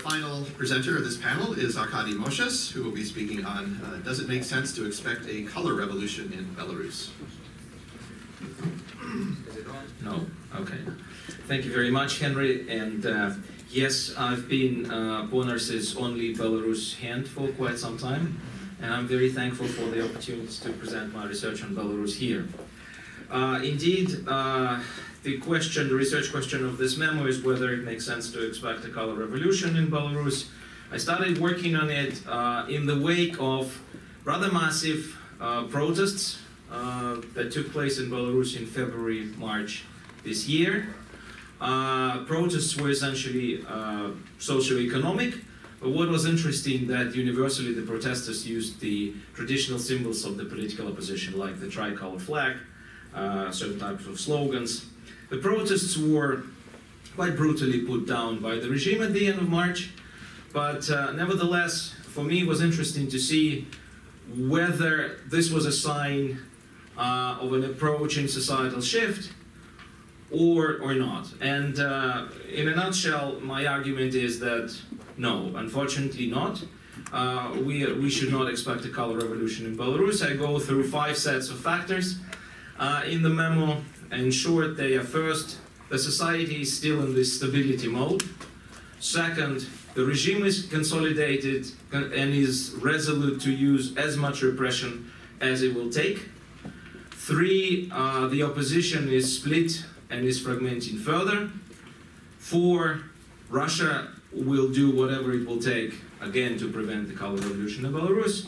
final presenter of this panel is Arkady Moshes, who will be speaking on does it make sense to expect a color revolution in Belarus? Is it on? No? Okay. Thank you very much, Henry. And yes, I've been PONARS's only Belarus hand for quite some time, and I'm very thankful for the opportunity to present my research on Belarus here. Indeed, the research question of this memo is whether it makes sense to expect a color revolution in Belarus. I started working on it in the wake of rather massive protests that took place in Belarus in February, March this year. Protests were essentially socio-economic, but what was interesting that universally the protesters used the traditional symbols of the political opposition, like the tricolor flag, certain types of slogans. The protests were quite brutally put down by the regime at the end of March, but nevertheless, for me it was interesting to see whether this was a sign of an approaching societal shift or not. And in a nutshell, my argument is that no, unfortunately not. We should not expect a color revolution in Belarus. I go through 5 sets of factors in the memo. In short, they are: first, the society is still in this stability mode. Second, the regime is consolidated and is resolute to use as much repression as it will take. 3, the opposition is split and is fragmenting further. 4, Russia will do whatever it will take, again, to prevent the color revolution in Belarus.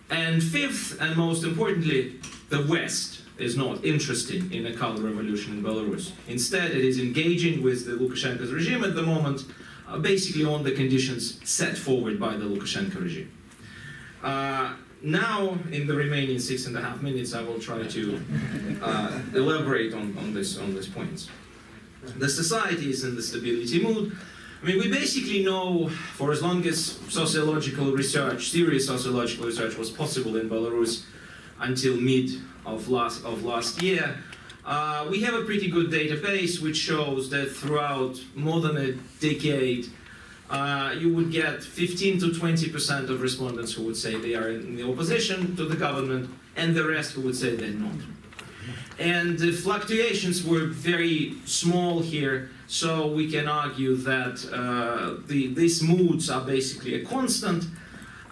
And 5th, and most importantly, the West is not interested in a color revolution in Belarus. Instead, it is engaging with the Lukashenko's regime at the moment, basically on the conditions set forward by the Lukashenko regime. Now, in the remaining 6.5 minutes, I will try to elaborate on these points. The society is in the stability mood. I mean, we basically know, for as long as sociological research, serious sociological research was possible in Belarus until mid of last year, we have a pretty good database which shows that throughout more than a decade, you would get 15 to 20% of respondents who would say they are in the opposition to the government, and the rest who would say they're not. And the fluctuations were very small here, so we can argue that these moods are basically a constant.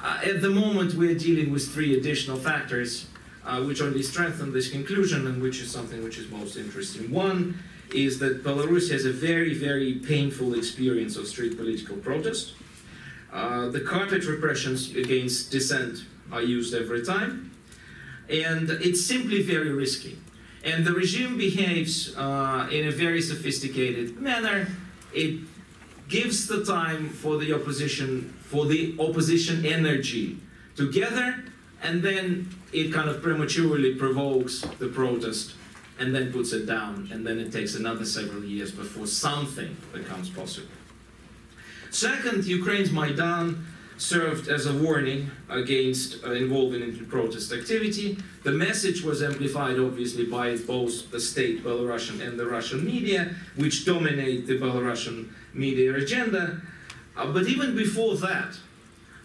At the moment, we're dealing with 3 additional factors which only strengthen this conclusion, and which is something which is most interesting. One is that Belarus has a very, very painful experience of street political protest. The carpet repressions against dissent are used every time, and it's simply very risky. And the regime behaves in a very sophisticated manner. It gives the time for the opposition energy to gather, and then it kind of prematurely provokes the protest and then puts it down, and then it takes another several years before something becomes possible. Second, Ukraine's Maidan served as a warning against involving in protest activity. The message was amplified, obviously, by both the state Belarusian and the Russian media, which dominate the Belarusian media agenda. But even before that,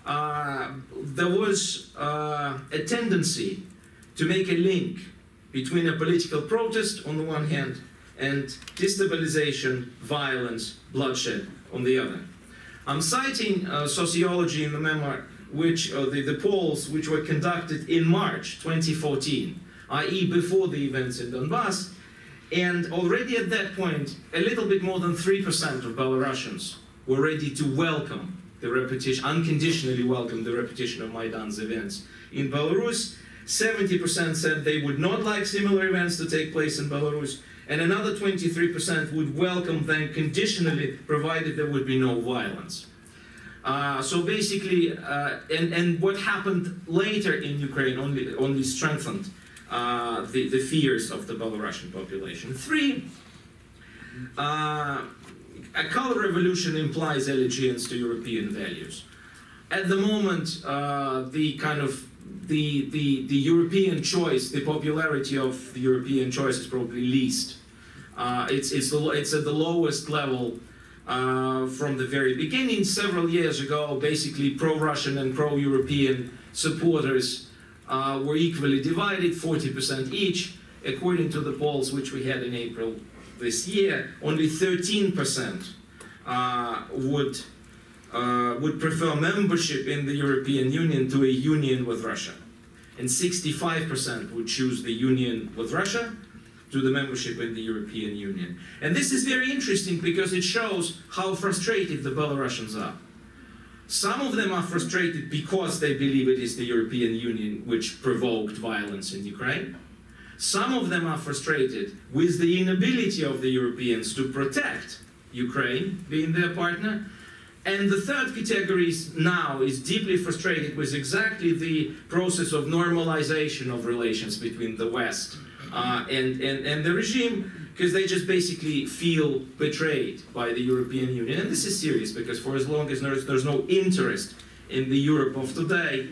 there was a tendency to make a link between a political protest on the one hand and destabilization, violence, bloodshed on the other. I'm citing sociology in the memo, which the polls which were conducted in March 2014, i.e. before the events in Donbass, and already at that point, a little bit more than 3% of Belarusians were ready to welcome the repetition, unconditionally welcome the repetition of Maidan's events in Belarus. 70% said they would not like similar events to take place in Belarus, and another 23% would welcome them conditionally, provided there would be no violence. So basically, and what happened later in Ukraine only strengthened the fears of the Belarusian population. 3, a color revolution implies allegiance to European values. At the moment, the European choice, the popularity of the European choice is probably least. It's at the lowest level from the very beginning, several years ago, basically pro-Russian and pro-European supporters were equally divided, 40% each. According to the polls which we had in April this year, only 13% would prefer membership in the European Union to a union with Russia. And 65% would choose the union with Russia to the membership in the European Union. And this is very interesting because it shows how frustrated the Belarusians are. Some of them are frustrated because they believe it is the European Union which provoked violence in Ukraine. Some of them are frustrated with the inability of the Europeans to protect Ukraine, being their partner. And the third category now is deeply frustrated with exactly the process of normalization of relations between the West and the regime, because they just basically feel betrayed by the European Union. And this is serious, because for as long as there's no interest in the Europe of today,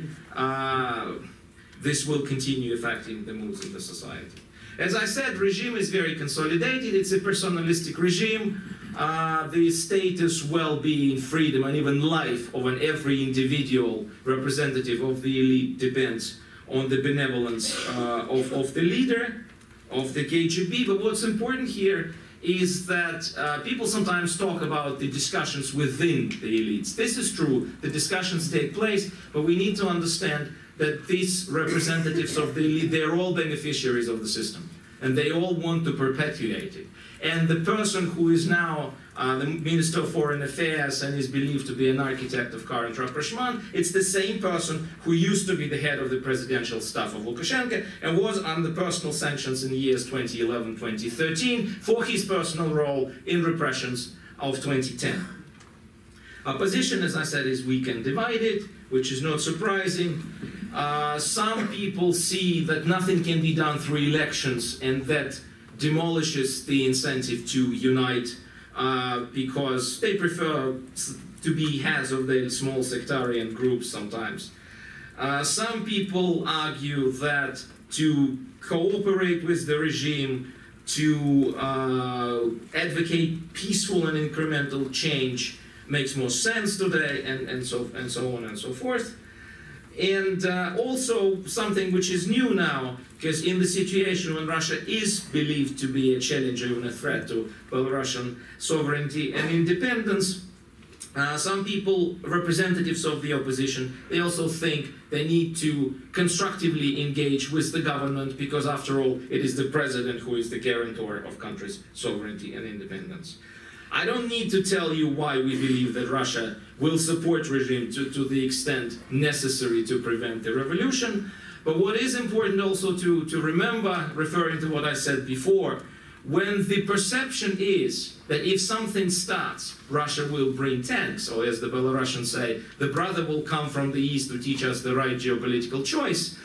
this will continue affecting the moods in the society. As I said, regime is very consolidated. It's a personalistic regime. The status, well-being, freedom, and even life of every individual representative of the elite depends on the benevolence of the leader, of the KGB. But what's important here is that people sometimes talk about the discussions within the elites. This is true. The discussions take place, but we need to understand that these representatives of the elite, they're all beneficiaries of the system, and they all want to perpetuate it. And the person who is now the Minister of Foreign Affairs and is believed to be an architect of current rapprochement, it's the same person who used to be the head of the presidential staff of Lukashenko and was under personal sanctions in the years 2011-2013 for his personal role in repressions of 2010. Opposition, as I said, is weak and divided, which is not surprising. Some people see that nothing can be done through elections, and that demolishes the incentive to unite because they prefer to be heads of their small sectarian groups sometimes. Some people argue that to cooperate with the regime, to advocate peaceful and incremental change makes more sense today, and so on and so forth. And also something which is new now, because in the situation when Russia is believed to be a challenger, even a threat to Belarusian sovereignty and independence, some people, representatives of the opposition, they also think they need to constructively engage with the government, because after all, it is the president who is the guarantor of country's sovereignty and independence. I don't need to tell you why we believe that Russia will support regime to the extent necessary to prevent the revolution. But what is important also to remember, referring to what I said before, when the perception is that if something starts, Russia will bring tanks, or as the Belarusians say, the brother will come from the east to teach us the right geopolitical choice,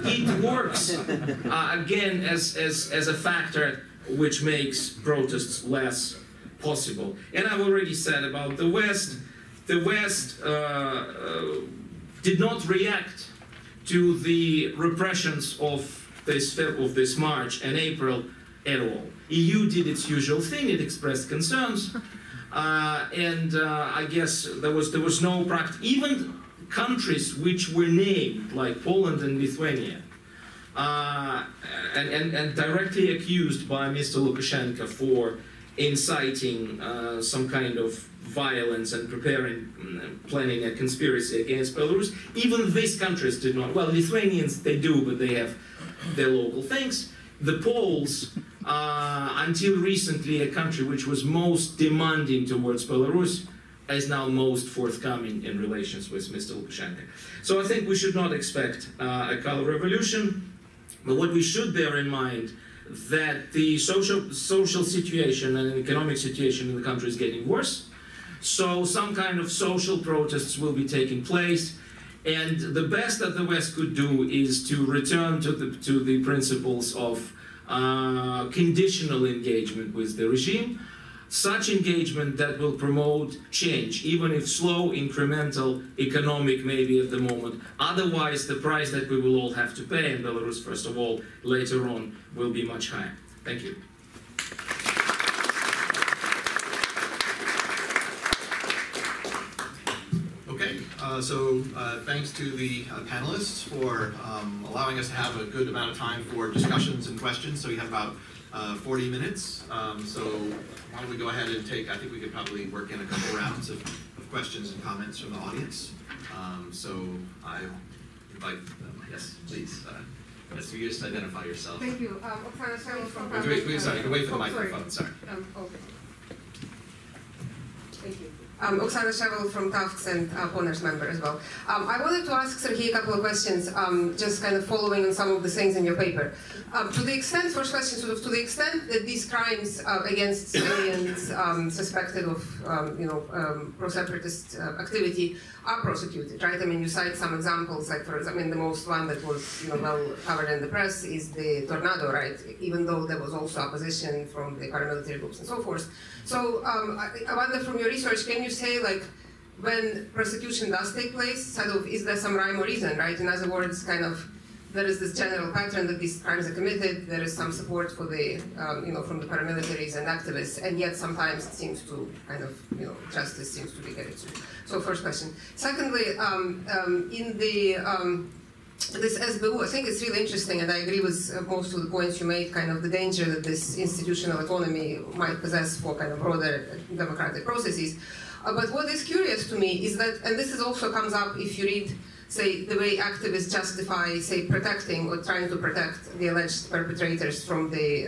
it works, again, as a factor which makes protests less possible. And I've already said about the West did not react to the repressions of this March and April at all. EU did its usual thing, it expressed concerns, and I guess there was no practice. Even countries which were named, like Poland and Lithuania, and directly accused by Mr. Lukashenko for inciting some kind of violence and planning a conspiracy against Belarus. Even these countries did not. Well, Lithuanians, they do, but they have their local things. The Poles, until recently a country which was most demanding towards Belarus, is now most forthcoming in relations with Mr. Lukashenko. So I think we should not expect a color revolution, but what we should bear in mind that the social situation and economic situation in the country is getting worse. So some kind of social protests will be taking place, and the best that the West could do is to return to the principles of conditional engagement with the regime, such engagement that will promote change, even if slow, incremental, economic maybe at the moment. Otherwise, the price that we will all have to pay in Belarus, first of all, later on, will be much higher. Thank you. Thanks to the panelists for allowing us to have a good amount of time for discussions and questions. So we have about 40 minutes. So why don't we go ahead and take, I think we could probably work in a couple rounds of questions and comments from the audience. So I invite them. Yes, please. Yes, you just identify yourself. Thank you. Oksana Shevil from Sorry, you can wait for the microphone. Sorry. Okay. Thank you. Oksana Shevil from Tufts and PONARS member as well. I wanted to ask Sergei a couple of questions, just kind of following on some of the things in your paper. To the extent, first question, sort of to the extent that these crimes against civilians suspected of, pro-separatist activity are prosecuted, right? I mean, you cite some examples, like for example, the most one that was, well covered in the press is the tornado, right? Even though there was also opposition from the paramilitary groups and so forth. So I wonder from your research, can you say, like, when persecution does take place, sort of, is there some rhyme or reason, right? In other words, kind of, there is this general pattern that these crimes are committed, there is some support for the, from the paramilitaries and activists, and yet sometimes it seems to kind of, justice seems to be getting through. So first question. Secondly, in the, this SBU, I think it's really interesting, and I agree with most of the points you made, kind of the danger that this institutional autonomy might possess for kind of broader democratic processes. But what is curious to me is that, and this is also comes up if you read, say, the way activists justify, say, protecting or trying to protect the alleged perpetrators from the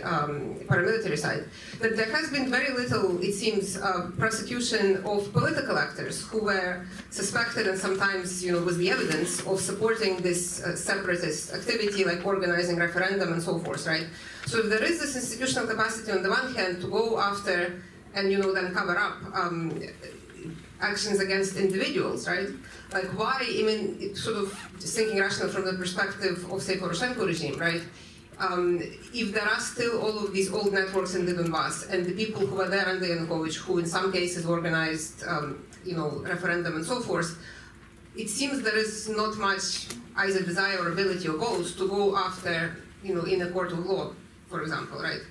paramilitary side, that there has been very little, it seems, prosecution of political actors who were suspected and sometimes, with the evidence of supporting this separatist activity, like organizing referendum and so forth, right? So if there is this institutional capacity on the one hand to go after and, then cover up actions against individuals, right? Like why, I mean, it's sort of just thinking rational from the perspective of, say, Poroshenko regime, right? If there are still all of these old networks in the Donbass and the people who were there under Yanukovych, who in some cases organized, referendum and so forth, it seems there is not much either desire or ability or both to go after, in a court of law, for example, right?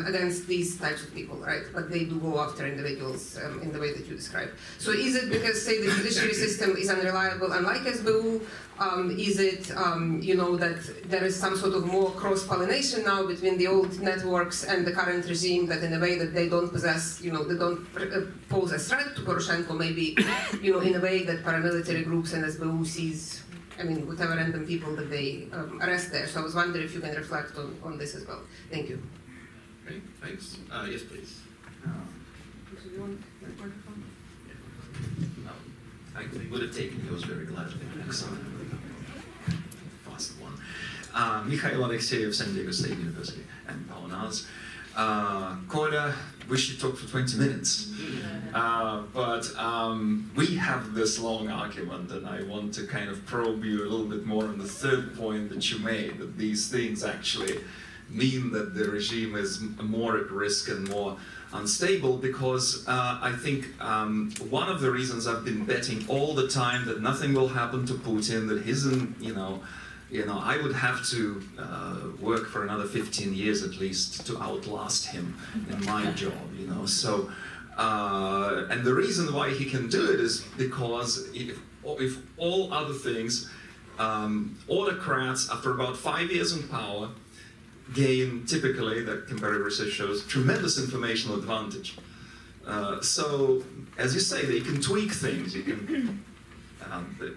Against these types of people, right? But they do go after individuals in the way that you describe. So is it because, say, the judiciary system is unreliable, unlike SBU? Is it, that there is some sort of more cross-pollination now between the old networks and the current regime, that in a way that they don't possess, they don't pose a threat to Poroshenko, maybe, in a way that paramilitary groups and SBU sees, whatever random people that they arrest there. So I was wondering if you can reflect on this as well. Thank you. Great, thanks. Yes, please. Do you want the microphone? I would have taken yours very gladly. Excellent. Fast one. Mikhail Alexeyev, San Diego State University, and PONARS. Koda, we should talk for 20 minutes. But we have this long argument, and I want to kind of probe you a little bit more on the third point that you made, that these things actually mean that the regime is more at risk and more unstable, because I think one of the reasons I've been betting all the time that nothing will happen to Putin, that he's I would have to work for another 15 years at least to outlast him in my job, So, and the reason why he can do it is because if all other things, autocrats after about 5 years in power gain, typically, that comparative research shows, tremendous informational advantage. So, as you say, they can tweak things. You can,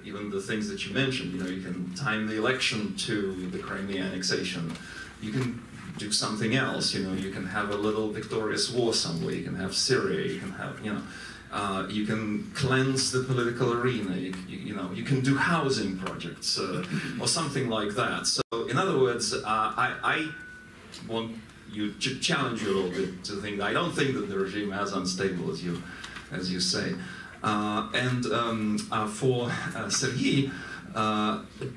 even the things that you mentioned, you can time the election to the Crimea annexation. You can do something else, you can have a little victorious war somewhere. You can have Syria, you can have, you can cleanse the political arena, you can do housing projects or something like that. So, in other words, I want you to challenge you a little bit to think. I don't think that the regime is unstable as you say. For Sergei,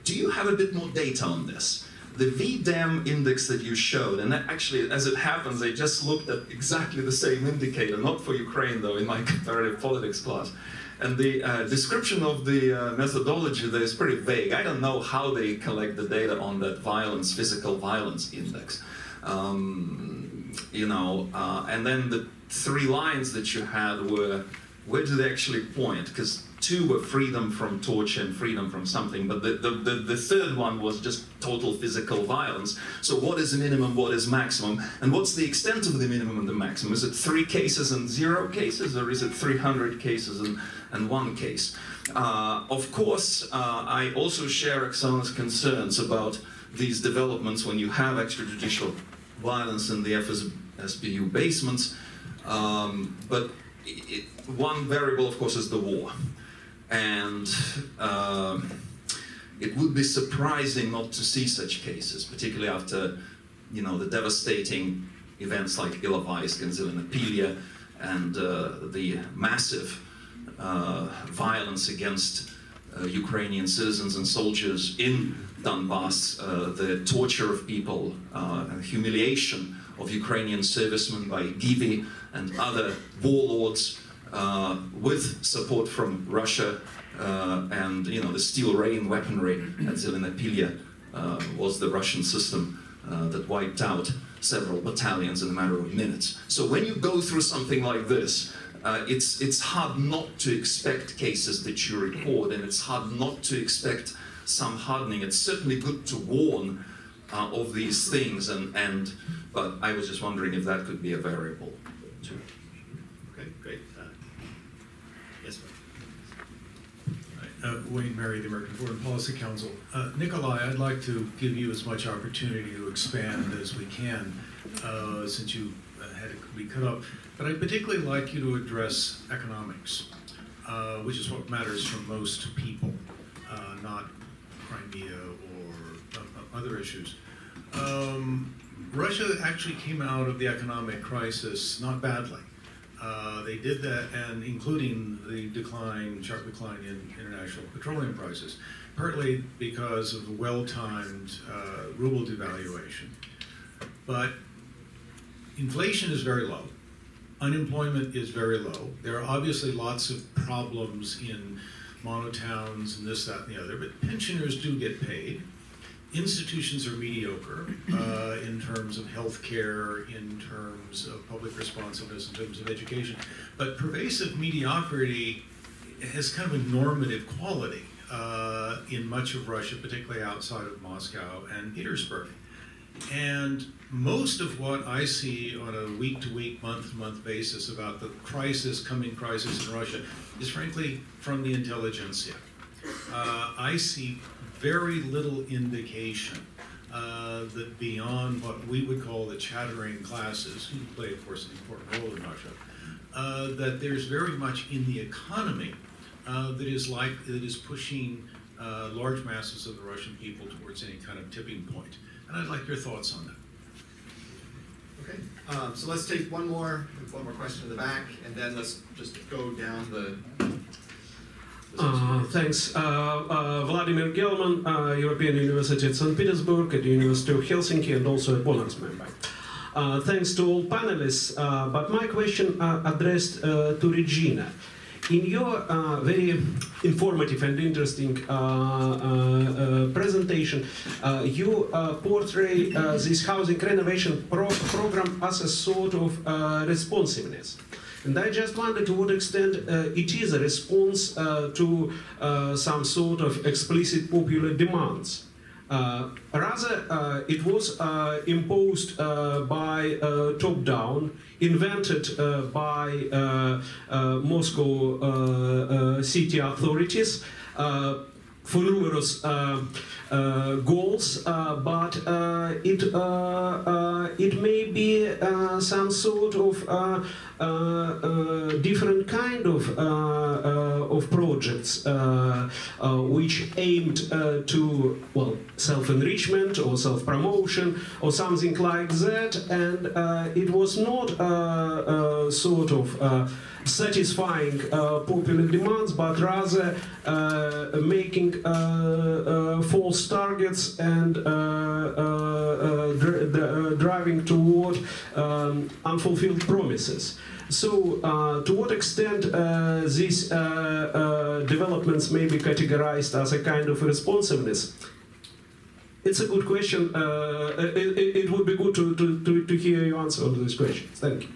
do you have a bit more data on this? The VDEM index that you showed, and actually, as it happens, I just looked at exactly the same indicator, not for Ukraine though, in my comparative politics class. And the description of the methodology there is pretty vague. I don't know how they collect the data on that violence, physical violence index. And then the 3 lines that you had were, where do they actually point? Because two were freedom from torture and freedom from something, but the third one was just total physical violence. So what is the minimum, what is maximum, and what's the extent of the minimum and the maximum? Is it 3 cases and 0 cases, or is it 300 cases and 1 case? Of course, I also share Oksana's concerns about these developments when you have extrajudicial violence in the FSBU basements, but one variable, of course, is the war. And it would be surprising not to see such cases, particularly after, the devastating events like Ilovaisk and Zelenopilia and the massive violence against Ukrainian citizens and soldiers in Donbass, the torture of people, and humiliation of Ukrainian servicemen by Givi and other warlords, with support from Russia, and the steel rain weaponry at Zelenopilia was the Russian system that wiped out several battalions in a matter of minutes. So when you go through something like this, it's hard not to expect cases that you record, and it's hard not to expect some hardening. It's certainly good to warn of these things, but I was just wondering if that could be a variable too. Okay, great. Yes, Wayne Mary, the American Foreign Policy Council. Nikolai, I'd like to give you as much opportunity to expand as we can, since you had to be cut up. But I'd particularly like you to address economics, which is what matters for most people, not Crimea or other issues. Russia actually came out of the economic crisis not badly. They did that, and including the sharp decline in international petroleum prices, partly because of the well-timed ruble devaluation. But inflation is very low. Unemployment is very low. There are obviously lots of problems in monotowns and this, that, and the other, but pensioners do get paid. Institutions are mediocre in terms of healthcare, in terms of public responsiveness, in terms of education. But pervasive mediocrity has kind of a normative quality in much of Russia, particularly outside of Moscow and Petersburg. And most of what I see on a week-to-week, month-to-month basis about the coming crisis in Russia is frankly from the intelligentsia. I see very little indication that beyond what we would call the chattering classes, who play, of course, an important role in Russia, that there's very much in the economy that is pushing large masses of the Russian people towards any kind of tipping point. And I'd like your thoughts on that. Okay, so let's take one more question in the back, and then let's just go down the Thanks. Vladimir Gelman, European University at St. Petersburg, at the University of Helsinki, and also a PONARS member. Thanks to all panelists, but my question addressed to Regina. In your very informative and interesting presentation, you portray this housing renovation program as a sort of responsiveness. And I just wondered to what extent it is a response to some sort of explicit popular demands. Rather, it was imposed by top-down, invented by Moscow city authorities for numerous goals, but it may be some sort of different kind of projects which aimed to, well, self-enrichment or self-promotion or something like that, and it was not sort of satisfying popular demands, but rather making false targets and driving toward unfulfilled promises. So, to what extent these developments may be categorized as a kind of responsiveness? It's a good question. It would be good to hear your answer on this question. Thank you.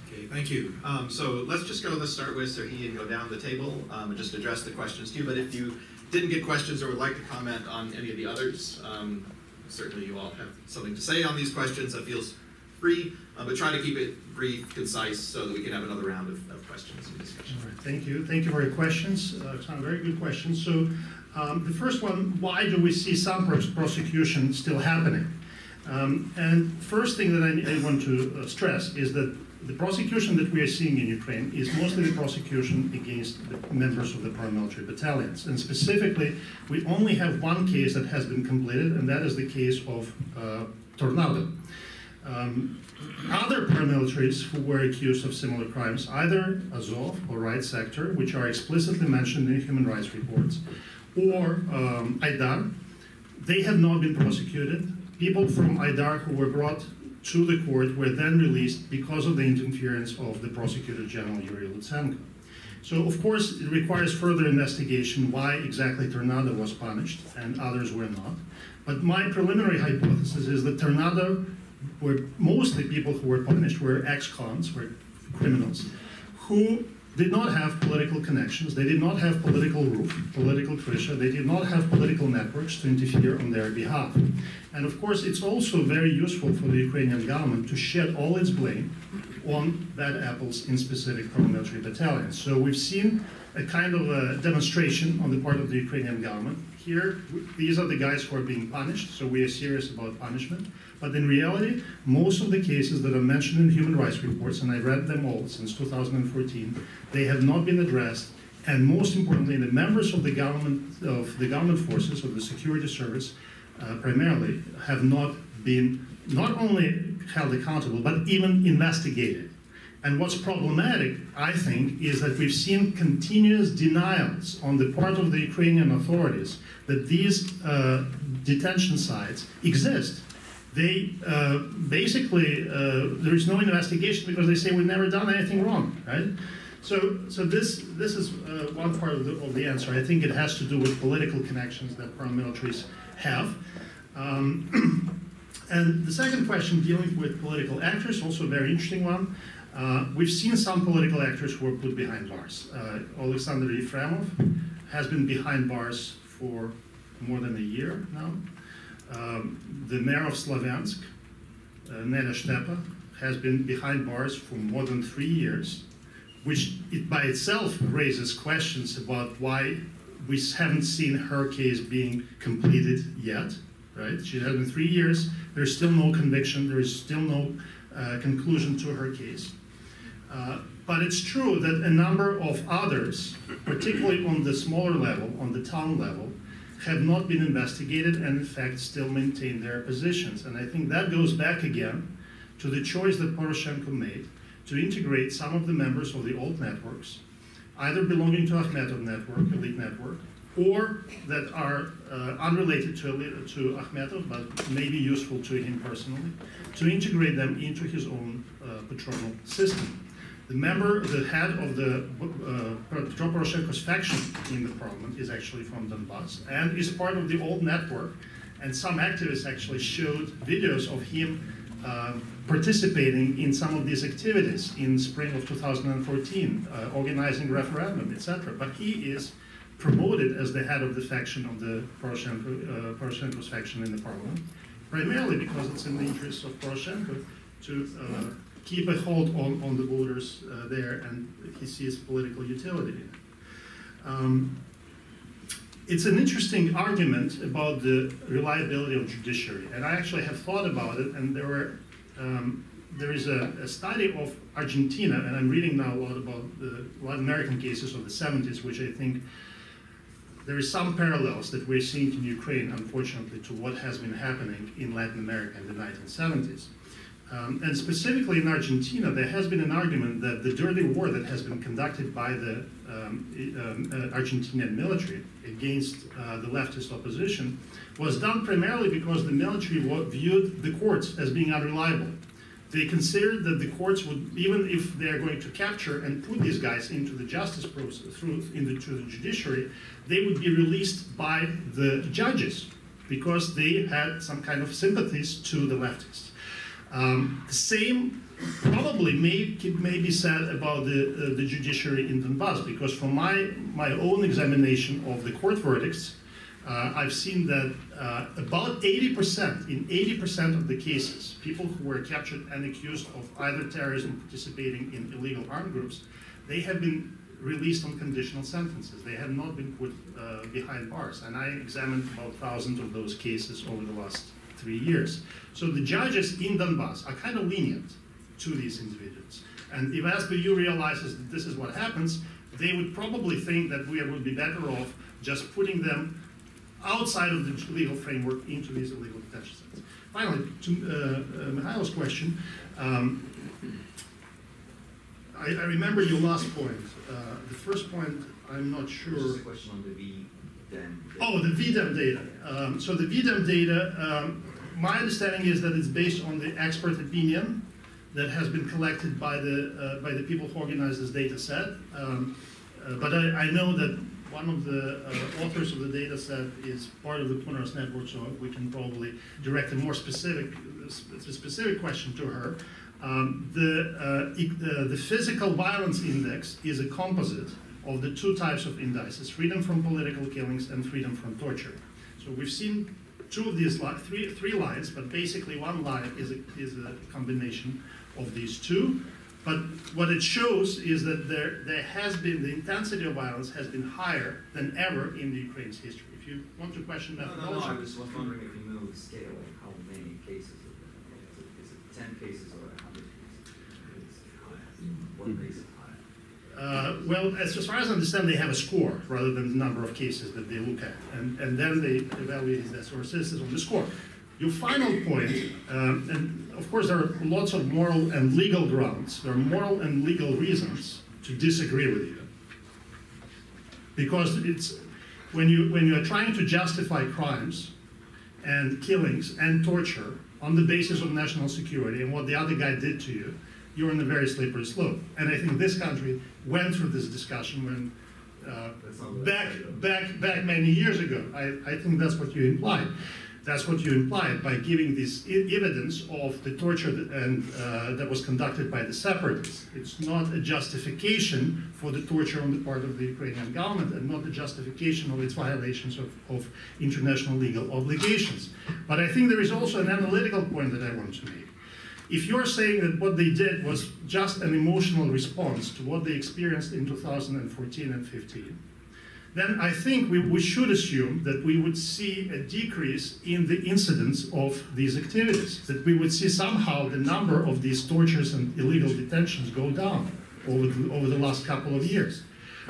Okay, Thank you. So let's start with Serhiy and go down the table and just address the questions to you. But if you didn't get questions or would like to comment on any of the others, certainly you all have something to say on these questions. That feels free, but try to keep it brief, concise, so that we can have another round of questions and discussion. All right, thank you. Thank you for your questions. Some very good questions. So the first one, why do we see some prosecution still happening? And first thing that I want to stress is that the prosecution that we are seeing in Ukraine is mostly the prosecution against the members of the paramilitary battalions. And specifically, we only have one case that has been completed, and that is the case of Tornado. Other paramilitaries who were accused of similar crimes, either Azov or Right Sector, which are explicitly mentioned in human rights reports, or Aidar, they have not been prosecuted. People from Aidar who were brought to the court were then released because of the interference of the Prosecutor General Yuri Lutsenko. So, of course, it requires further investigation why exactly Tornado was punished and others were not. But my preliminary hypothesis is that Tornado were mostly people who were punished were ex-cons, were criminals, who did not have political connections, they did not have political roof, political pressure, they did not have political networks to interfere on their behalf. And of course, it's also very useful for the Ukrainian government to shed all its blame on bad apples in specific paramilitary battalions. So we've seen a kind of a demonstration on the part of the Ukrainian government. Here, these are the guys who are being punished, so we are serious about punishment. But in reality, most of the cases that are mentioned in human rights reports, and I read them all since 2014, they have not been addressed. And most importantly, the members of the government forces, of the security service, primarily, have not been not only held accountable, but even investigated. And what's problematic, I think, is that we've seen continuous denials on the part of the Ukrainian authorities that these detention sites exist. They basically, there is no investigation because they say we've never done anything wrong, right? So this is one part of the answer. I think it has to do with political connections that paramilitaries have. And the second question, dealing with political actors, also a very interesting one. We've seen some political actors who were put behind bars. Alexander Yefremov has been behind bars for more than a year now. The mayor of Slavyansk, Neda Stepa, has been behind bars for more than 3 years, which by itself raises questions about why we haven't seen her case being completed yet, right? She has been 3 years, there's still no conviction, there is still no conclusion to her case. But it's true that a number of others, particularly on the smaller level, on the town level, have not been investigated and in fact still maintain their positions. And I think that goes back again to the choice that Poroshenko made to integrate some of the members of the old networks, either belonging to Akhmetov network, elite network, or that are unrelated to Akhmetov, but may be useful to him personally, to integrate them into his own patronal system. The head of the Petro Poroshenko's faction in the parliament is actually from Donbass and is part of the old network. And some activists actually showed videos of him participating in some of these activities in spring of 2014, organizing referendum, etc. But he is promoted as the head of the faction of the Poroshenko's faction in the parliament, primarily because it's in the interest of Poroshenko to keep a hold on the voters there, and he sees political utility in it. It's an interesting argument about the reliability of judiciary, and I actually have thought about it, and there is a study of Argentina, and I'm reading now a lot about the Latin American cases of the 70s, which I think there is some parallels that we're seeing in Ukraine, unfortunately, to what has been happening in Latin America in the 1970s. And specifically in Argentina, there has been an argument that the dirty war that has been conducted by the Argentinian military against the leftist opposition was done primarily because the military viewed the courts as being unreliable. They considered that the courts would, even if they're going to capture and put these guys into the justice process, into the judiciary, they would be released by the judges because they had some kind of sympathies to the leftists. The same probably may be said about the judiciary in Donbass, because from my own examination of the court verdicts, I've seen that about 80%, in 80% of the cases, people who were captured and accused of either terrorism, participating in illegal armed groups, they have been released on conditional sentences. They have not been put behind bars. And I examined about 1,000 of those cases over the last 3 years. So the judges in Donbass are kind of lenient to these individuals. And if SBU realizes that this is what happens, they would probably think that we would be better off just putting them outside of the legal framework into these illegal detention centers. Finally, to Mikhail's question, I remember your last point. The first point, I'm not sure. This is a question on the VDEM. Oh, the VDEM data. So the VDEM data, my understanding is that it's based on the expert opinion that has been collected by the people who organized this data set. But I know that one of the authors of the data set is part of the PONARS network, so we can probably direct a more specific question to her. The physical violence index is a composite of the two types of indices: freedom from political killings and freedom from torture. So we've seen two of these three lines, but basically one line is a combination of these two. But what it shows is that there has been, the intensity of violence has been higher than ever in the Ukraine's history. If you want to question methodology. No, I was wondering if you know the scale of how many cases. Is it 10 cases or 100 cases? What makes it higher? Well, as far as I understand, they have a score rather than the number of cases that they look at. And then they evaluate their sources on the score. Your final point, and of course there are lots of moral and legal grounds, there are moral and legal reasons to disagree with you. Because it's, when you are trying to justify crimes and killings and torture on the basis of national security and what the other guy did to you, you're on a very slippery slope. And I think this country went through this discussion when back many years ago. I think that's what you implied. That's what you implied by giving this evidence of the torture that was conducted by the separatists. It's not a justification for the torture on the part of the Ukrainian government and not a justification of its violations of international legal obligations. But I think there is also an analytical point that I want to make. If you're saying that what they did was just an emotional response to what they experienced in 2014 and 15, then I think we should assume that we would see a decrease in the incidence of these activities, that we would see somehow the number of these tortures and illegal detentions go down over the last couple of years.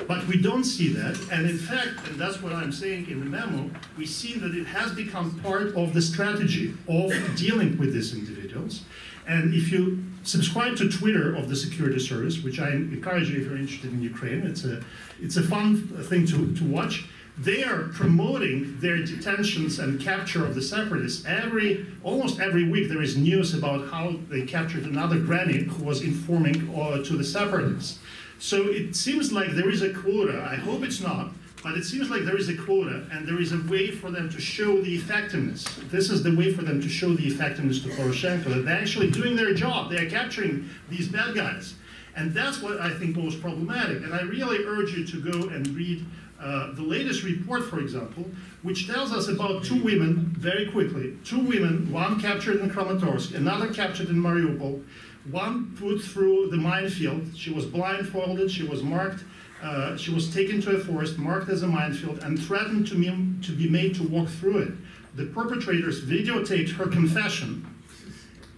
But we don't see that, and in fact, and that's what I'm saying in the memo, we see that it has become part of the strategy of dealing with these individuals. And if you subscribe to Twitter of the security service, which I encourage you if you're interested in Ukraine, it's a fun thing to watch. They are promoting their detentions and capture of the separatists. Almost every week there is news about how they captured another granny who was informing to the separatists. So it seems like there is a quota. I hope it's not, but it seems like there is a quota, and there is a way for them to show the effectiveness. This is the way for them to show the effectiveness to Poroshenko, that they're actually doing their job. They're capturing these bad guys. And that's what I think most problematic. And I really urge you to go and read the latest report, for example, which tells us about two women, very quickly, two women, one captured in Kramatorsk, another captured in Mariupol, one put through the minefield. She was blindfolded, she was marked, she was taken to a forest, marked as a minefield, and threatened to be made to walk through it. The perpetrators videotaped her confession.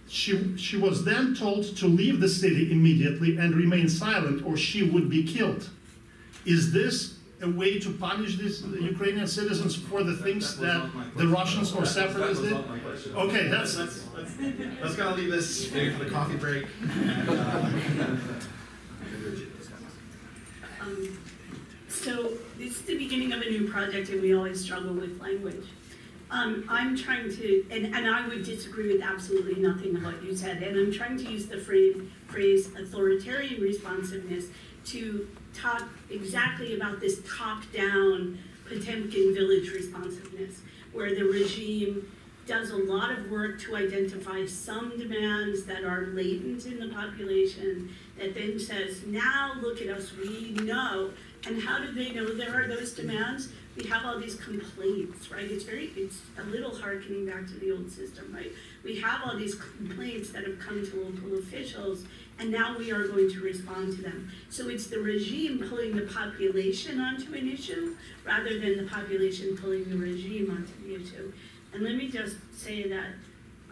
She was then told to leave the city immediately and remain silent, or she would be killed. Is this a way to punish these Ukrainian citizens for the things that the Russians or separatists did? Okay, let's kind of leave this maybe for the coffee break. So this is the beginning of a new project, and we always struggle with language. I'm trying to, and I would disagree with absolutely nothing of what you said, and I'm trying to use the phrase authoritarian responsiveness to talk exactly about this top-down Potemkin village responsiveness, where the regime does a lot of work to identify some demands that are latent in the population, that then says, now look at us, we know. And how do they know there are those demands? We have all these complaints, right? It's a little harkening back to the old system, right? We have all these complaints that have come to local officials, and now we are going to respond to them. So it's the regime pulling the population onto an issue, rather than the population pulling the regime onto the issue. And let me just say that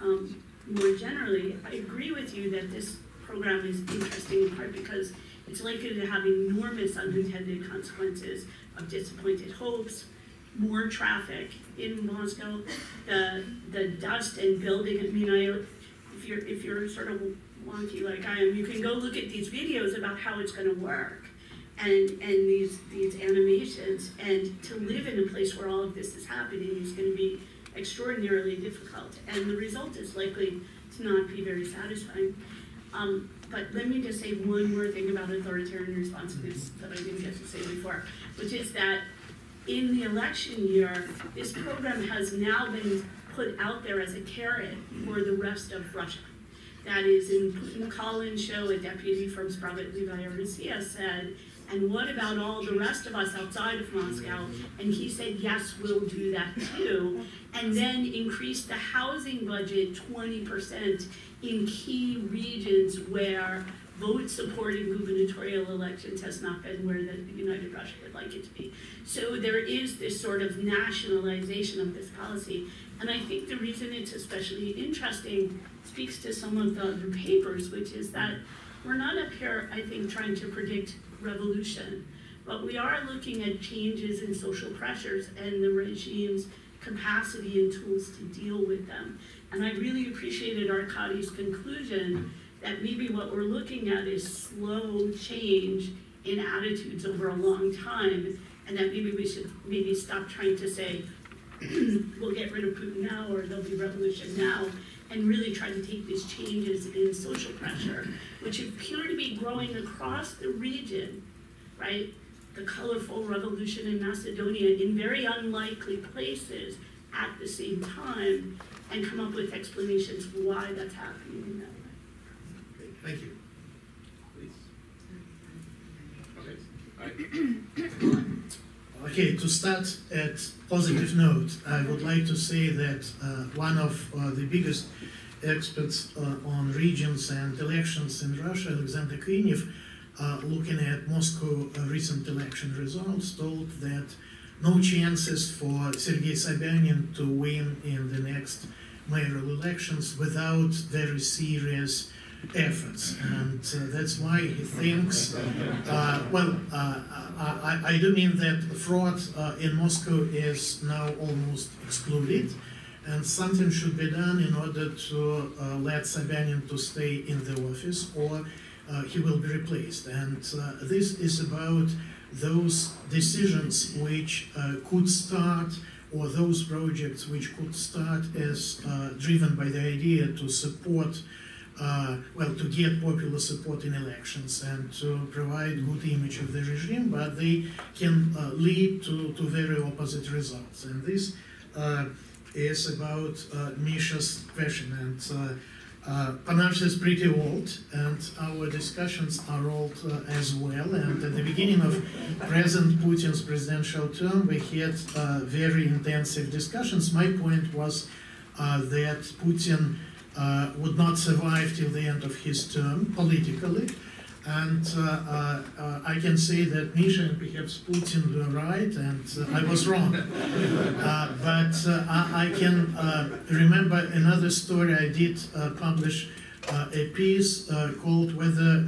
more generally, I agree with you that this program is interesting in part because it's likely to have enormous unintended consequences of disappointed hopes, more traffic in Moscow, the dust and building. I mean, if you're sort of wonky like I am, you can go look at these videos about how it's going to work, and these animations, and to live in a place where all of this is happening is going to be extraordinarily difficult, and the result is likely to not be very satisfying. But let me just say one more thing about authoritarian responsiveness that I didn't get to say before, which is that in the election year, this program has now been put out there as a carrot for the rest of Russia. That is, in Putin Collins' show, a deputy from Spravedlivaya Russia said, and what about all the rest of us outside of Moscow? And he said, yes, we'll do that too. And then increase the housing budget 20% in key regions where vote supporting gubernatorial elections has not been where the United Russia would like it to be. So there is this sort of nationalization of this policy. And I think the reason it's especially interesting speaks to some of the other papers, which is that we're not up here, I think, trying to predict revolution, but we are looking at changes in social pressures and the regime's capacity and tools to deal with them. And I really appreciated Arkady's conclusion that maybe what we're looking at is slow change in attitudes over a long time, and that maybe we should stop trying to say, we'll get rid of Putin now, or there'll be revolution now, and really try to take these changes in social pressure, which appear to be growing across the region, right? The colorful revolution in Macedonia in very unlikely places at the same time, and come up with explanations why that's happening in that way. Great, thank you. Please. Okay. Okay, to start at positive note, I would like to say that one of the biggest experts on regions and elections in Russia, Alexander Krinev, looking at Moscow recent election results, told that no chances for Sergei Sobyanin to win in the next mayoral elections without very serious efforts, and that's why he thinks, I do mean that fraud in Moscow is now almost excluded, and something should be done in order to let Sobyanin to stay in the office, or he will be replaced. And this is about those decisions which could start, or those projects which could start as driven by the idea to support to get popular support in elections and to provide good image of the regime, but they can lead to very opposite results. And this is about Misha's question. And PONARS is pretty old, and our discussions are old as well. And at the beginning of President Putin's presidential term, we had very intensive discussions. My point was that Putin would not survive till the end of his term politically, and I can say that Misha and perhaps Putin were right, and I was wrong. But I can remember another story. I did publish a piece called "Whether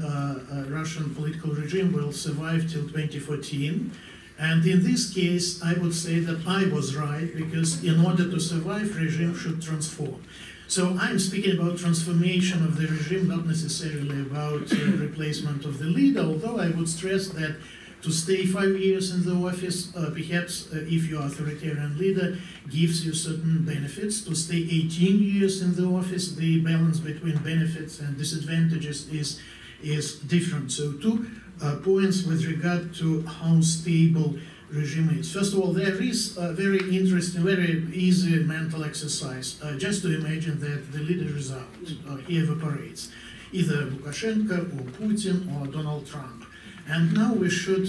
a Russian Political Regime Will Survive Till 2014." And in this case, I would say that I was right, because in order to survive, regime should transform. So I'm speaking about transformation of the regime, not necessarily about replacement of the leader, although I would stress that to stay 5 years in the office, perhaps if you're authoritarian leader, gives you certain benefits. To stay 18 years in the office, the balance between benefits and disadvantages is different. So 2 points with regard to how stable regime is. First of all, there is a very interesting, very easy mental exercise. Just to imagine that the leader is out, he evaporates, either Lukashenko or Putin or Donald Trump. And now we should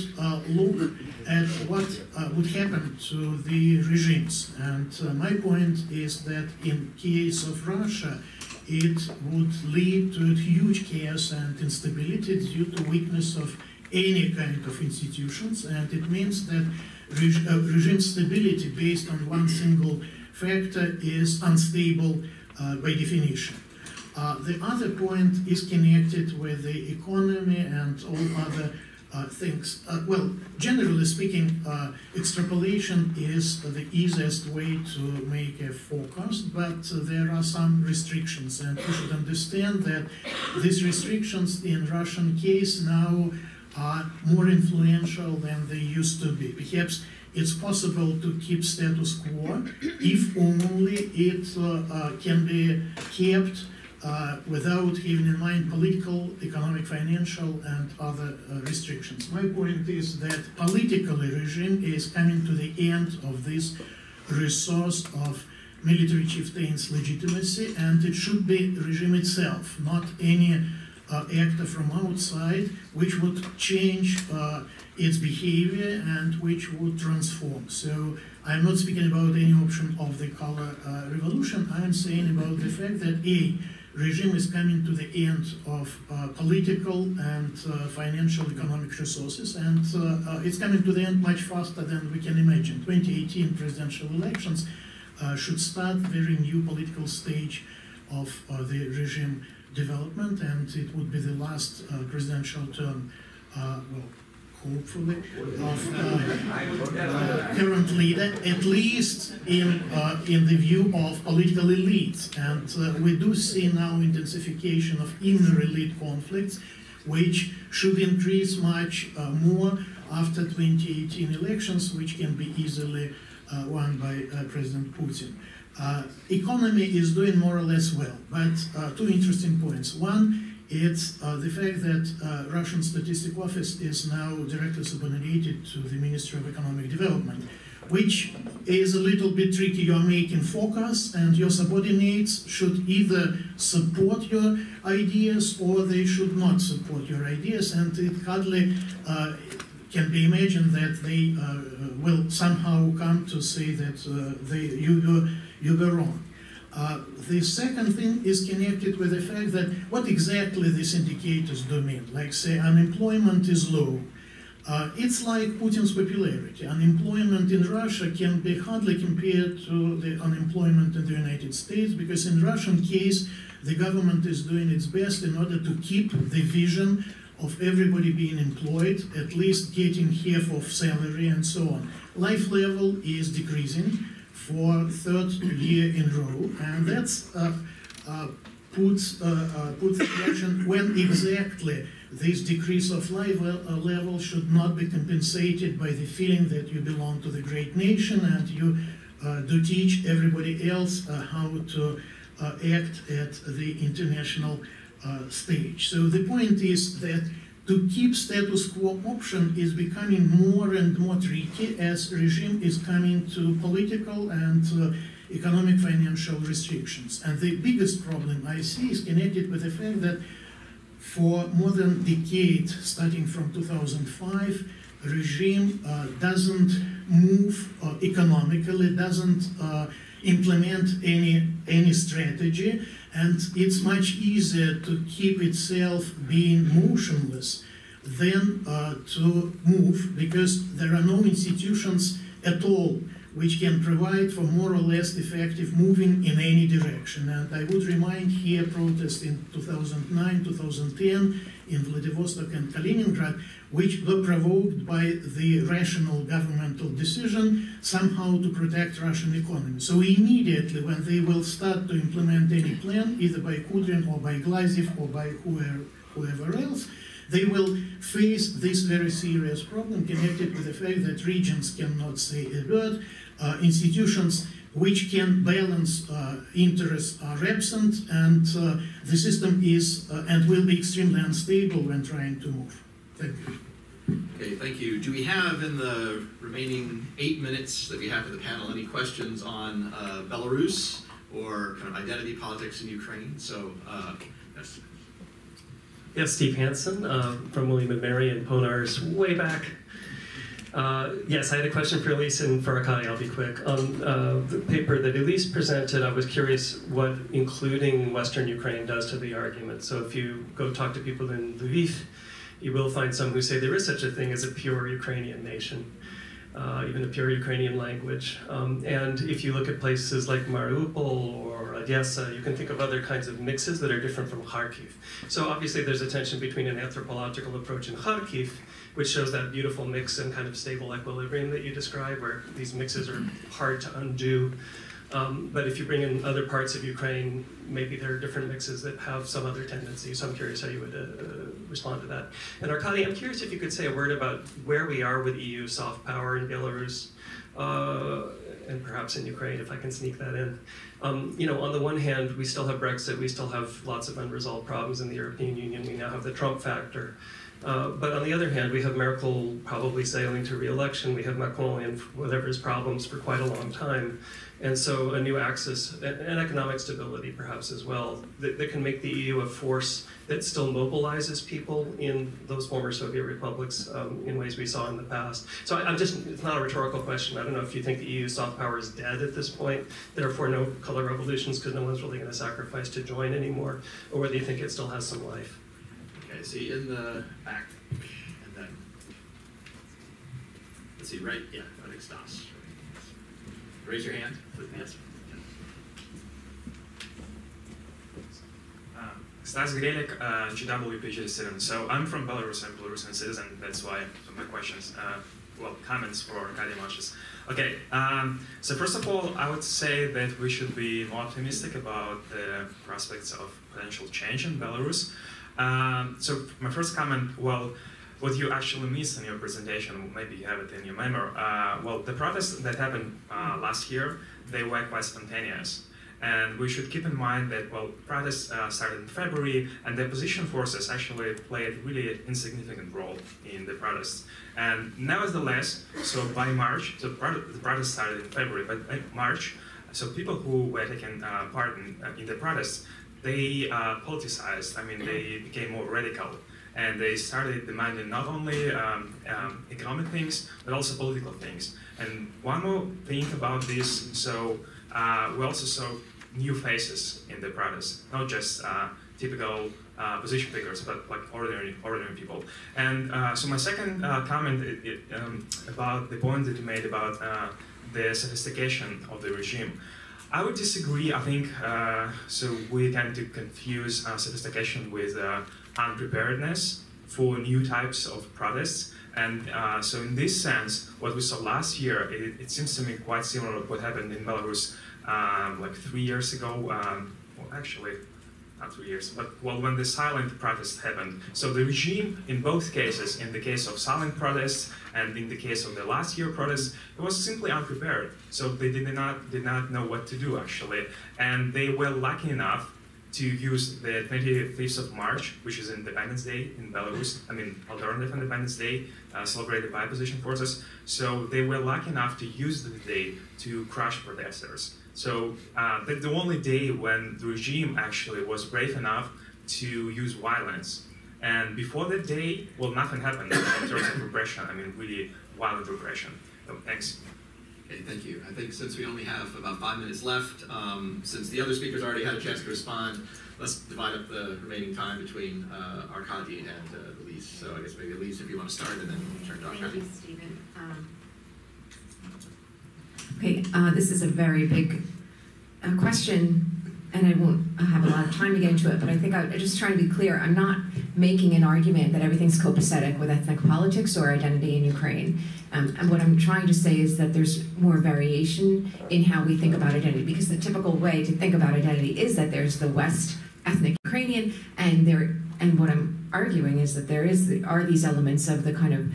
look at what would happen to the regimes. And my point is that in case of Russia, it would lead to huge chaos and instability due to weakness of any kind of institutions, and it means that regime stability based on one single factor is unstable by definition. The other point is connected with the economy and all other things. Well, generally speaking, extrapolation is the easiest way to make a forecast, but there are some restrictions, and you should understand that these restrictions in Russian case now are more influential than they used to be. Perhaps it's possible to keep status quo if only it can be kept without having in mind political, economic, financial, and other restrictions. My point is that politically regime is coming to the end of this resource of military chieftains' legitimacy, and it should be the regime itself, not any actor from outside, which would change its behavior and which would transform. So I'm not speaking about any option of the color revolution. I'm saying about the fact that regime is coming to the end of political and financial economic resources, and it's coming to the end much faster than we can imagine. 2018 presidential elections should start a very new political stage of the regime development, and it would be the last presidential term, well, hopefully, of current leader, at least in the view of political elites. And we do see now intensification of inner elite conflicts, which should increase much more after 2018 elections, which can be easily won by President Putin. Economy is doing more or less well, but two interesting points. One, it's the fact that Russian Statistics Office is now directly subordinated to the Ministry of Economic Development, which is a little bit tricky. You're making forecasts, and your subordinates should either support your ideas or they should not support your ideas, and it hardly can be imagined that they will somehow come to say that you were wrong. The second thing is connected with the fact that what exactly these indicators do mean. Like, say, unemployment is low. It's like Putin's popularity. Unemployment in Russia can be hardly compared to the unemployment in the United States, because in Russian case, the government is doing its best in order to keep the vision of everybody being employed, at least getting half of salary and so on. Life level is decreasing for third year in a row, and that's puts the question when exactly this decrease of life level should not be compensated by the feeling that you belong to the great nation and you do teach everybody else how to act at the international stage. So the point is that to keep status quo option is becoming more and more tricky as regime is coming to political and economic financial restrictions. And the biggest problem I see is connected with the fact that for more than a decade, starting from 2005, regime doesn't move economically, doesn't implement any strategy, and it's much easier to keep itself being motionless than to move, because there are no institutions at all which can provide for more or less effective moving in any direction. And I would remind here protests in 2009, 2010 in Vladivostok and Kaliningrad, which were provoked by the rational governmental decision somehow to protect Russian economy. So immediately when they will start to implement any plan, either by Kudrin or by Glaziev or by whoever else, they will face this very serious problem connected with the fact that regions cannot say a word, institutions which can balance interests are absent, and the system is and will be extremely unstable when trying to move. Thank you. Okay, thank you. Do we have in the remaining 8 minutes that we have for the panel any questions on Belarus or kind of identity politics in Ukraine? So, yes. Yes, Steve Hansen from William & Mary and PONARS way back. Yes, I had a question for Elise and for Arkady. I'll be quick. On the paper that Elise presented, I was curious what including Western Ukraine does to the argument. So if you go talk to people in Lviv, you will find some who say there is such a thing as a pure Ukrainian nation, even a pure Ukrainian language. And if you look at places like Mariupol or Odessa, you can think of other kinds of mixes that are different from Kharkiv. So obviously there's a tension between an anthropological approach in Kharkiv, which shows that beautiful mix and kind of stable equilibrium that you describe, where these mixes are hard to undo. But if you bring in other parts of Ukraine, maybe there are different mixes that have some other tendencies. So I'm curious how you would respond to that. And Arkady, I'm curious if you could say a word about where we are with EU soft power in Belarus, and perhaps in Ukraine, if I can sneak that in. You know, on the one hand, we still have Brexit, we still have lots of unresolved problems in the European Union, we now have the Trump factor. But on the other hand, we have Merkel probably sailing to re-election, we have Macron in whatever his problems for quite a long time. And so a new axis, and economic stability perhaps as well, that can make the EU a force that still mobilizes people in those former Soviet republics in ways we saw in the past. So it's not a rhetorical question. I don't know if you think the EU soft power is dead at this point, therefore no color revolutions because no one's really going to sacrifice to join anymore, or whether you think it still has some life. Okay, see in the back, and then, let's see, right, yeah, I think Stas. Raise your hand. Yes. Stas Grelik, GW PG7. So I'm from Belarus, I'm a Belarusian citizen, that's why my questions, comments for Arkady Moshes. Okay, so first of all, I would say that we should be more optimistic about the prospects of potential change in Belarus. So my first comment, what you actually missed in your presentation, maybe you have it in your memo, the protests that happened last year, they were quite spontaneous. And we should keep in mind that, protests started in February, and the opposition forces actually played a really insignificant role in the protests. And nevertheless, so by March, the protests started in February, but by March, so people who were taking part in the protests, they politicized, they became more radical. And they started demanding not only economic things, but also political things. And one more thing about this, so we also saw new faces in the protests, not just typical position figures, but like ordinary people. And so my second comment about the point that you made about the sophistication of the regime. I would disagree. I think so. We tend to confuse sophistication with unpreparedness for new types of protests. And so in this sense, what we saw last year, it seems to me quite similar to what happened in Belarus like 3 years ago. Actually, not 3 years, but when the silent protests happened. So the regime, in both cases, in the case of silent protests and in the case of the last year protests, it was simply unprepared. So they did not know what to do, actually. And they were lucky enough to use the 25th of March, which is Independence Day in Belarus, alternative Independence Day, celebrated by opposition forces. So they were lucky enough to use the day to crush protesters. So that's the only day when the regime actually was brave enough to use violence. And before that day, nothing happened in terms of repression, really violent repression. So thanks. Okay, thank you. I think since we only have about 5 minutes left, since the other speakers already had a chance to respond, let's divide up the remaining time between Arkady and Elise. So I guess maybe Elise, if you want to start, and then we'll turn to Arkady. Thank you, Stephen. This is a very big question, and I won't have a lot of time to get into it, but I think I'm just trying to be clear. I'm not making an argument that everything's copacetic with ethnic politics or identity in Ukraine. And what I'm trying to say is that there's more variation in how we think about identity, because the typical way to think about identity is that there's the West ethnic Ukrainian, and what I'm arguing is that are these elements of the kind of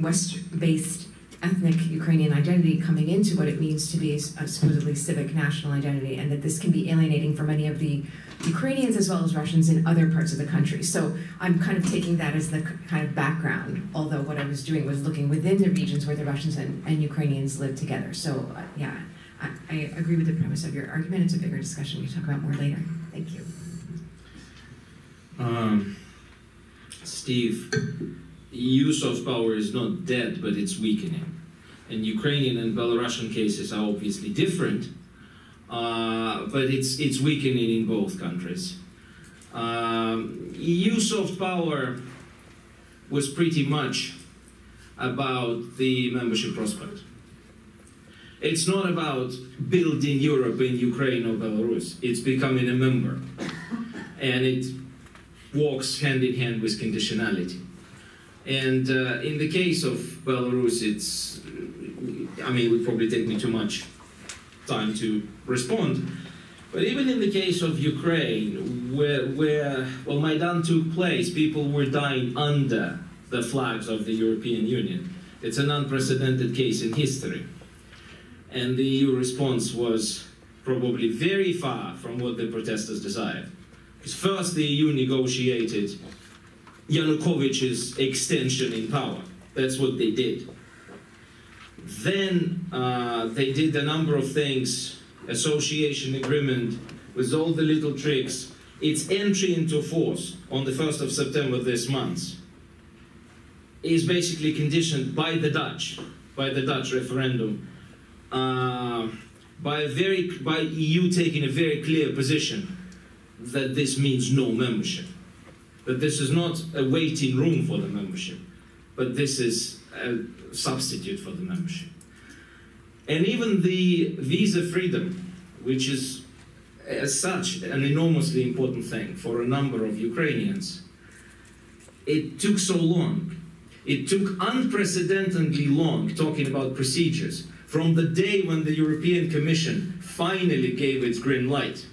West-based ethnic Ukrainian identity coming into what it means to be a supposedly civic national identity, and that this can be alienating for many of the Ukrainians as well as Russians in other parts of the country. So I'm kind of taking that as the kind of background, although what I was doing was looking within the regions where the Russians and Ukrainians live together. So yeah, I agree with the premise of your argument. It's a bigger discussion we can talk about more later. Thank you. Steve, use of power is not dead, but it's weakening. And Ukrainian and Belarusian cases are obviously different, but it's weakening in both countries. EU soft power was pretty much about the membership prospect. It's not about building Europe in Ukraine or Belarus. It's becoming a member. And it walks hand in hand with conditionality. And in the case of Belarus, it would probably take me too much time to respond. But even in the case of Ukraine, where Maidan took place, people were dying under the flags of the European Union. It's an unprecedented case in history. And the EU response was probably very far from what the protesters desired. Because first the EU negotiated Yanukovych's extension in power. That's what they did. Then they did a number of things, association agreement with all the little tricks. Its entry into force on the 1st of September this month is basically conditioned by the Dutch referendum, by EU taking a very clear position that this means no membership. That this is not a waiting room for the membership, but this is a substitute for the membership. And even the visa freedom, which is as such an enormously important thing for a number of Ukrainians, it took so long. It took unprecedentedly long, talking about procedures, from the day when the European Commission finally gave its green light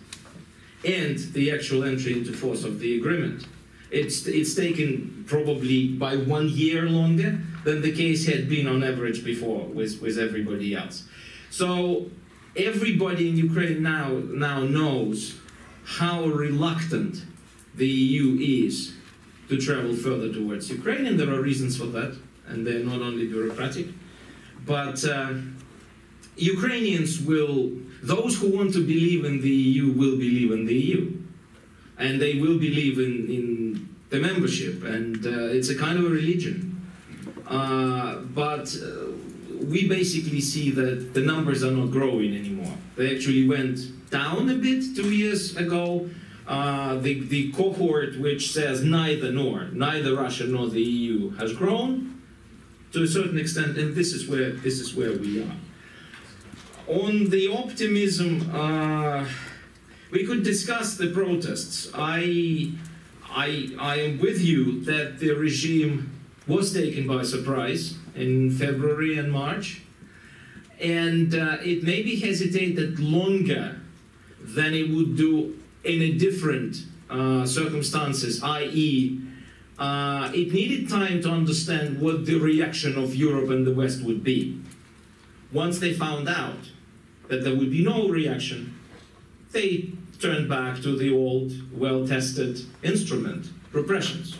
and the actual entry into force of the agreement. It's taken probably by 1 year longer than the case had been on average before with everybody else. So everybody in Ukraine now knows how reluctant the EU is to travel further towards Ukraine, and there are reasons for that, and they're not only bureaucratic, but Ukrainians those who want to believe in the EU will believe in the EU. And they will believe in the membership, and it's a kind of a religion. But we basically see that the numbers are not growing anymore. They actually went down a bit 2 years ago. The cohort which says neither Russia nor the EU has grown to a certain extent, and this is where we are. On the optimism, we could discuss the protests. I am with you that the regime was taken by surprise in February and March, and it maybe hesitated longer than it would do in a different circumstances, i.e., it needed time to understand what the reaction of Europe and the West would be. Once they found out that there would be no reaction, they turned back to the old, well-tested instrument, repressions.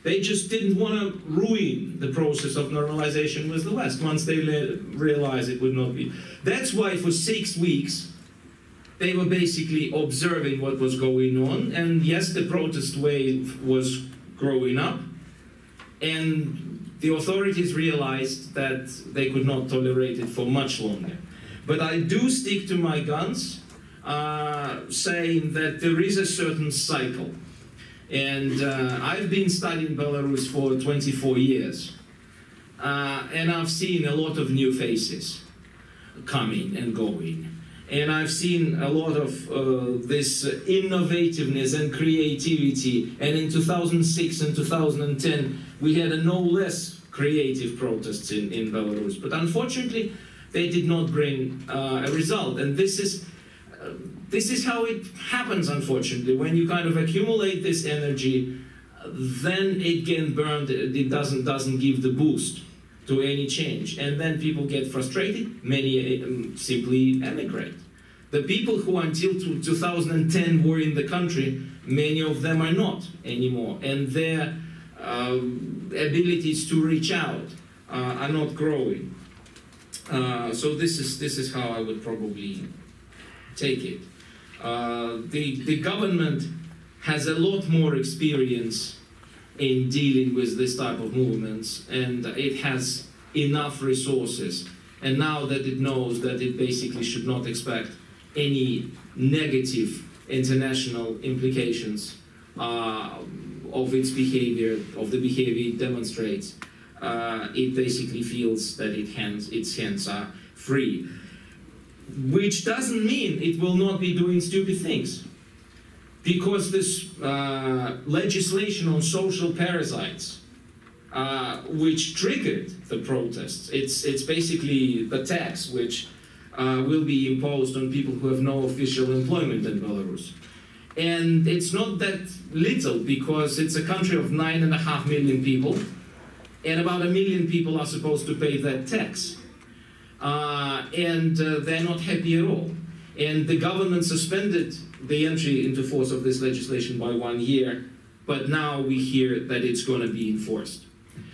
They just didn't want to ruin the process of normalization with the West once they realized it would not be. That's why for 6 weeks, they were basically observing what was going on, and yes, the protest wave was growing up, and the authorities realized that they could not tolerate it for much longer. But I do stick to my guns, saying that there is a certain cycle. And I've been studying Belarus for 24 years. And I've seen a lot of new faces coming and going. And I've seen a lot of this innovativeness and creativity. And in 2006 and 2010, we had a no less creative protests in Belarus. But unfortunately, they did not bring a result. And this is how it happens, unfortunately. When you kind of accumulate this energy, then it gets burned. It doesn't give the boost. to any change. And then people get frustrated, many simply emigrate. The people who until 2010 were in the country, many of them are not anymore, and their abilities to reach out are not growing. So this is how I would probably take it. The government has a lot more experience in dealing with this type of movements, and it has enough resources. And now that it knows that it basically should not expect any negative international implications of its behavior, of the behavior it demonstrates, it basically feels that its hands are free. Which doesn't mean it will not be doing stupid things. Because this legislation on social parasites, which triggered the protests, it's basically the tax which will be imposed on people who have no official employment in Belarus. And it's not that little, because it's a country of 9.5 million people, and about 1 million people are supposed to pay that tax. And they're not happy at all. And the government suspended the entry into force of this legislation by 1 year, but now we hear that it's going to be enforced.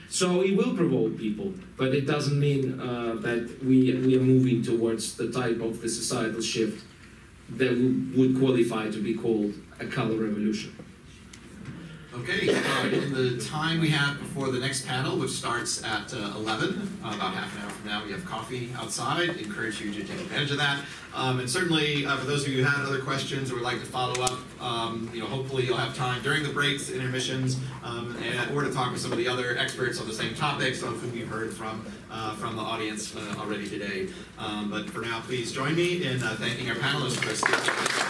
So it will provoke people, but it doesn't mean that we are moving towards the type of the societal shift that would qualify to be called a color revolution. Okay, in the time we have before the next panel, which starts at 11, about half an hour from now, we have coffee outside. Encourage you to take advantage of that. And certainly, for those of you who had other questions or would like to follow up, hopefully you'll have time during the breaks, intermissions, or to talk with some of the other experts on the same topic, some of whom you've heard from the audience already today. But for now, please join me in thanking our panelists for this.